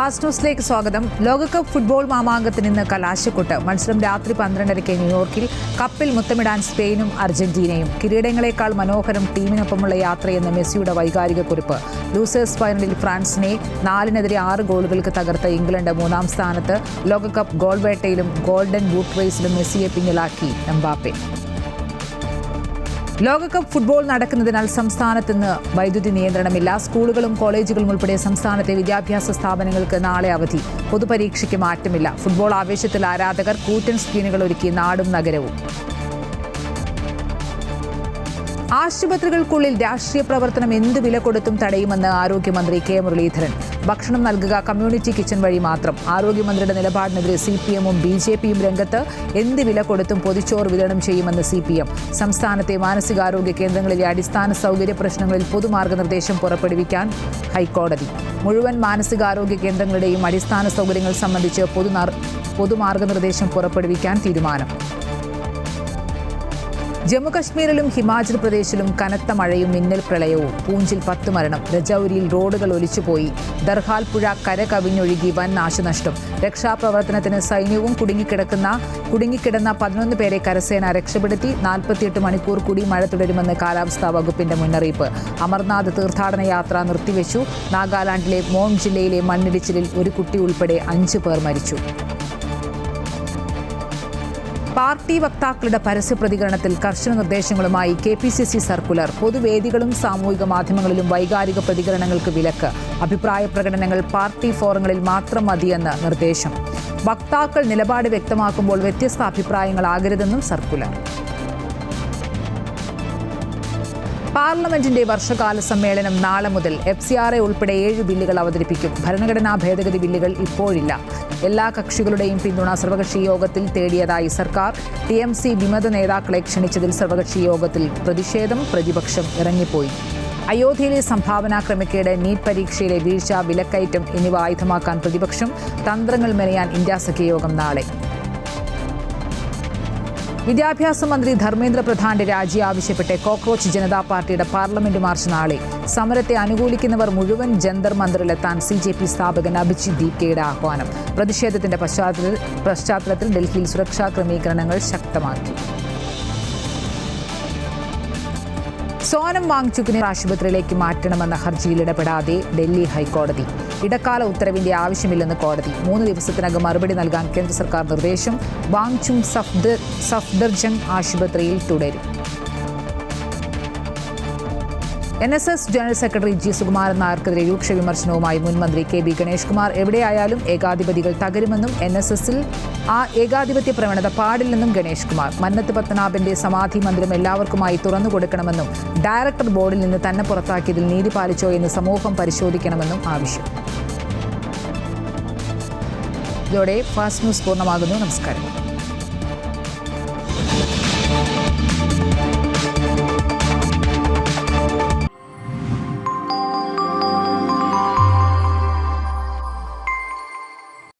Fast ന്യൂസിലേക്ക് സ്വാഗതം. ലോകകപ്പ് ഫുട്ബോൾ മാമാങ്കത്തിന് ഇന്ന് കലാശക്കൊട്ട്. മത്സരം രാത്രി 12:30 ന്യൂയോർക്കിൽ. കപ്പിൽ മുത്തമിടാൻ സ്പെയിനും അർജന്റീനയും. കിരീടങ്ങളെക്കാൾ മനോഹരം ടീമിനൊപ്പമുള്ള യാത്രയെന്ന് മെസ്സിയുടെ വൈകാരിക കുറിപ്പ്. ലൂസേഴ്സ് ഫൈനലിൽ ഫ്രാൻസിനെ 4-6 ഗോളുകൾക്ക് തകർത്ത ഇംഗ്ലണ്ട് 3-ാം സ്ഥാനത്ത്. ലോകകപ്പ് ഗോൾ വേട്ടയിലും ഗോൾഡൻ ബൂട്ട് റേസിലും മെസ്സിയെ പിന്നിലാക്കി എംബാപ്പെ. ലോകകപ്പ് ഫുട്ബോൾ നടക്കുന്നതിനാൽ സംസ്ഥാനത്ത് ഇന്ന് വൈദ്യുതി നിയന്ത്രണമില്ല. സ്കൂളുകളും കോളേജുകളും ഉൾപ്പെടെ സംസ്ഥാനത്തെ വിദ്യാഭ്യാസ സ്ഥാപനങ്ങൾക്ക് നാളെ അവധി. പൊതുപരീക്ഷയ്ക്ക് മാറ്റമില്ല. ഫുട്ബോൾ ആവേശത്തിൽ ആരാധകർ കൂറ്റൻ സ്ക്രീനുകൾ ഒരുക്കി നാടും നഗരവും. ആശുപത്രികൾക്കുള്ളിൽ രാഷ്ട്രീയ പ്രവർത്തനം എന്ത് വില കൊടുത്തും തടയുമെന്ന് ആരോഗ്യമന്ത്രി കെ മുരളീധരൻ. ഭക്ഷണം നൽകുക കമ്മ്യൂണിറ്റി കിച്ചൺ വഴി മാത്രം. ആരോഗ്യമന്ത്രിയുടെ നിലപാടിനെതിരെ CPM-ഉം BJP-യും രംഗത്ത്. എന്ത് വില കൊടുത്തും പൊതിച്ചോറ് വിതരണം ചെയ്യുമെന്ന് CPM. സംസ്ഥാനത്തെ മാനസികാരോഗ്യ കേന്ദ്രങ്ങളിലെ അടിസ്ഥാന സൗകര്യ പ്രശ്നങ്ങളിൽ പൊതുമാർഗനിർദ്ദേശം പുറപ്പെടുവിക്കാൻ ഹൈക്കോടതി. മുഴുവൻ മാനസികാരോഗ്യ കേന്ദ്രങ്ങളുടെയും അടിസ്ഥാന സൗകര്യങ്ങൾ സംബന്ധിച്ച് പൊതുമാർഗനിർദ്ദേശം പുറപ്പെടുവിക്കാൻ തീരുമാനം. ജമ്മുകശ്മീരിലും ഹിമാചൽ പ്രദേശിലും കനത്ത മഴയും മിന്നൽ പ്രളയവും. പൂഞ്ചിൽ 10 മരണം. രജൌരിയിൽ റോഡുകൾ ഒലിച്ചുപോയി. ദർഹാൽ പുഴ കര കവിഞ്ഞൊഴുകി. വൻ നാശനഷ്ടം. രക്ഷാപ്രവർത്തനത്തിന് സൈന്യവും കുടുങ്ങിക്കിടന്ന 11 പേരെ കരസേന രക്ഷപ്പെടുത്തി. 48 മണിക്കൂർ കൂടി മഴ തുടരുമെന്ന് കാലാവസ്ഥാ വകുപ്പിന്റെ മുന്നറിയിപ്പ്. അമർനാഥ് തീർത്ഥാടന യാത്ര നിർത്തിവെച്ചു. നാഗാലാൻഡിലെ മോൺ ജില്ലയിലെ മണ്ണിടിച്ചിലിൽ ഒരു കുട്ടി ഉൾപ്പെടെ 5 പേർ മരിച്ചു. പാർട്ടി വക്താക്കളുടെ പരസ്യ പ്രതികരണത്തിൽ കർശന നിർദ്ദേശങ്ങളുമായി KPCC സർക്കുലർ. പൊതുവേദികളും സാമൂഹിക മാധ്യമങ്ങളിലും വൈകാരിക പ്രതികരണങ്ങൾക്ക് വിലക്ക്. അഭിപ്രായ പ്രകടനങ്ങൾ പാർട്ടി ഫോറങ്ങളിൽ മാത്രം മതിയെന്ന് നിർദ്ദേശം. വക്താക്കൾ നിലപാട് വ്യക്തമാക്കുമ്പോൾ വ്യത്യസ്ത അഭിപ്രായങ്ങളാകരുതെന്നും സർക്കുലർ. പാർലമെന്റിന്റെ വർഷകാല സമ്മേളനം നാളെ മുതൽ. FCRA ഉൾപ്പെടെ 7 ബില്ലുകൾ അവതരിപ്പിക്കും. ഭരണഘടനാ ഭേദഗതി ബില്ലുകൾ ഇപ്പോഴില്ല. എല്ലാ കക്ഷികളുടെയും പിന്തുണ സർവകക്ഷി യോഗത്തിൽ തേടിയതായി സർക്കാർ. TMC വിമത നേതാക്കളെ ക്ഷണിച്ചതിൽ സർവകക്ഷി യോഗത്തിൽ പ്രതിഷേധം. പ്രതിപക്ഷം ഇറങ്ങിപ്പോയി. അയോധ്യയിലെ സംഭാവനാ ക്രമക്കേട്, നീറ്റ് പരീക്ഷയിലെ വീഴ്ച, വിലക്കയറ്റം എന്നിവ ആയുധമാക്കാൻ പ്രതിപക്ഷം. തന്ത്രങ്ങൾ മെനയാൻ ഇന്ത്യ സഖ്യയോഗം നാളെ. വിദ്യാഭ്യാസ മന്ത്രി ധർമ്മേന്ദ്ര പ്രധാന്റെ രാജി ആവശ്യപ്പെട്ട് കോക്രോച്ച് ജനതാ പാർട്ടിയുടെ പാർലമെന്റ് മാർച്ച് നാളെ. സമരത്തെ അനുകൂലിക്കുന്നവർ മുഴുവൻ ജന്തർ മന്ദിറിലെത്താൻ CJP സ്ഥാപകൻ അഭിജിത് ദീപ്കയുടെ ആഹ്വാനം. പ്രതിഷേധത്തിന്റെ പശ്ചാത്തലത്തിൽ ഡൽഹിയിൽ സുരക്ഷാ ക്രമീകരണങ്ങൾ ശക്തമാക്കി. സോനം വാങ്ചുക്കിനെ ആശുപത്രിയിലേക്ക് മാറ്റണമെന്ന ഹർജിയിൽ ഇടപെടാതെ ഡൽഹി ഹൈക്കോടതി. ഇടക്കാല ഉത്തരവിന്റെ ആവശ്യമില്ലെന്ന് കോടതി. 3 ദിവസത്തിനകം മറുപടി നൽകാൻ കേന്ദ്ര സർക്കാർ നിർദ്ദേശം. വാങ്ചുങ് സഫ്ദർജംഗ് ആശുപത്രിയിൽ തുടരും. NSS general secretary G. Sukumaran നായർക്കെതിരെ രൂക്ഷ വിമർശനവുമായി മുൻ മന്ത്രി KB ഗണേഷ് കുമാർ. എവിടെയായാലും ഏകാധിപതികൾ തകരുമെന്നും NSS-ൽ ആ ഏകാധിപത്യ പ്രവണത പാടില്ലെന്നും ഗണേഷ് കുമാർ. മന്നത്ത് പത്മനാഭന്റെ സമാധി മന്ദിരം എല്ലാവർക്കുമായി തുറന്നു കൊടുക്കണമെന്നും ഡയറക്ടർ ബോർഡിൽ നിന്ന് തന്നെ പുറത്താക്കിയതിൽ നീതി പാലിച്ചോ എന്ന് സമൂഹം പരിശോധിക്കണമെന്നും ആവശ്യം. ഇതോടെ ഫാസ്റ്റ് ന്യൂസ് പൂർണ്ണമാകുന്നു. നമസ്കാരം.